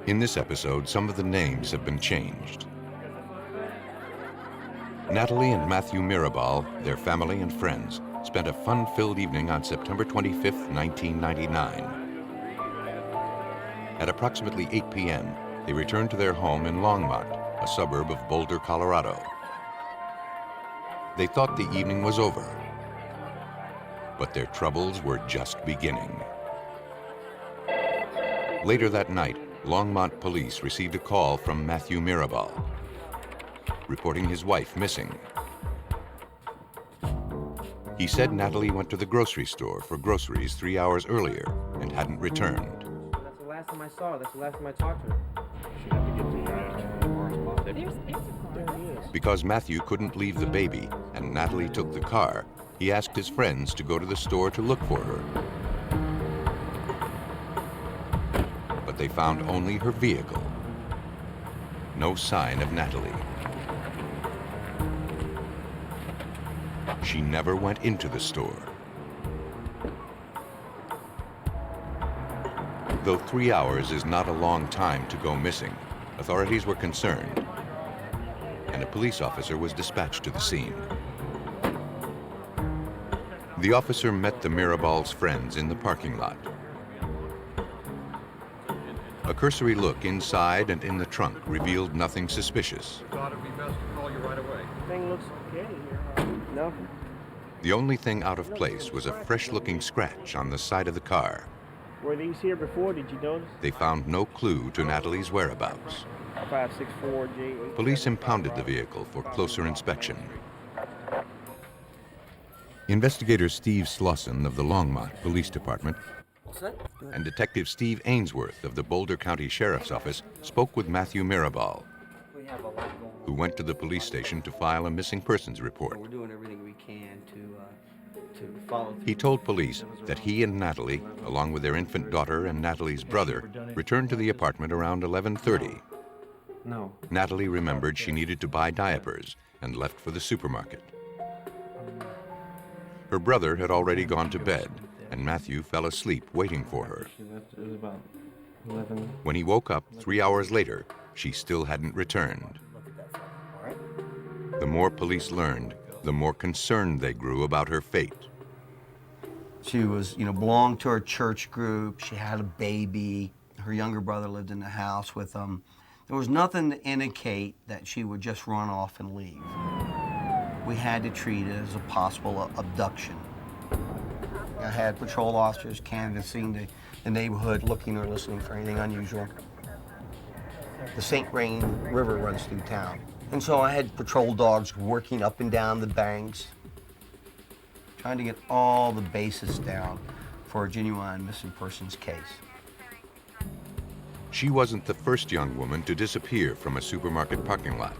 In this episode, some of the names have been changed. Natalie and Matthew Mirabal, their family and friends, spent a fun-filled evening on September 25, 1999. At approximately 8 p.m., they returned to their home in Longmont, a suburb of Boulder, Colorado. They thought the evening was over, but their troubles were just beginning. Later that night, Longmont police received a call from Matthew Mirabal, reporting his wife missing. He said Natalie went to the grocery store for groceries 3 hours earlier and hadn't returned. That's the last time I saw her. That's the last time I talked to her. She had to get the Because Matthew couldn't leave the baby and Natalie took the car, he asked his friends to go to the store to look for her. But they found only her vehicle. No sign of Natalie. She never went into the store. Though 3 hours is not a long time to go missing, authorities were concerned, and a police officer was dispatched to the scene. The officer met the Mirabal's friends in the parking lot. A cursory look inside and in the trunk revealed nothing suspicious. Thought it'd be best to call you right away. Thing looks okay here. No. The only thing out of place was a fresh-looking scratch on the side of the car. Were these here before? Did you notice? They found no clue to Natalie's whereabouts. 564J. Police impounded the vehicle for closer inspection. Investigator Steve Slauson of the Longmont Police Department and Detective Steve Ainsworth of the Boulder County Sheriff's Office spoke with Matthew Mirabal, who went to the police station to file a missing persons report. We're doing everything we can to follow through. He told police that he and Natalie, along with their infant daughter and Natalie's brother, returned to the apartment around 11:30. No. Natalie remembered she needed to buy diapers and left for the supermarket. Her brother had already gone to bed, and Matthew fell asleep waiting for her. It was about 11. When he woke up 3 hours later, she still hadn't returned. The more police learned, the more concerned they grew about her fate. She was, belonged to her church group. She had a baby. Her younger brother lived in the house with them. There was nothing to indicate that she would just run off and leave. We had to treat it as a possible abduction. I had patrol officers canvassing the neighborhood, looking or listening for anything unusual. The St. Vrain River runs through town. And so I had patrol dogs working up and down the banks, trying to get all the bases down for a genuine missing persons case. She wasn't the first young woman to disappear from a supermarket parking lot.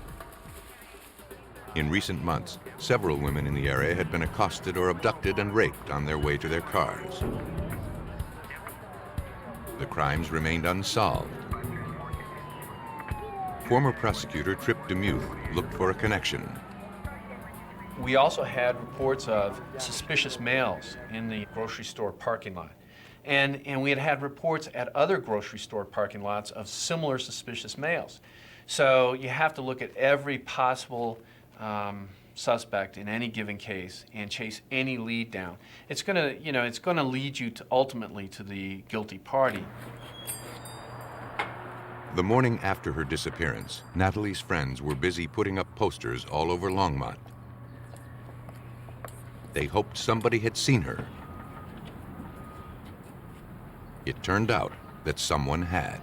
In recent months, several women in the area had been accosted or abducted and raped on their way to their cars. The crimes remained unsolved. Former prosecutor Trip DeMuth looked for a connection. We also had reports of suspicious males in the grocery store parking lot. And we had reports at other grocery store parking lots of similar suspicious males. So you have to look at every possible suspect in any given case and chase any lead down. It's gonna lead you to ultimately to the guilty party. The morning after her disappearance, Natalie's friends were busy putting up posters all over Longmont. They hoped somebody had seen her. It turned out that someone had.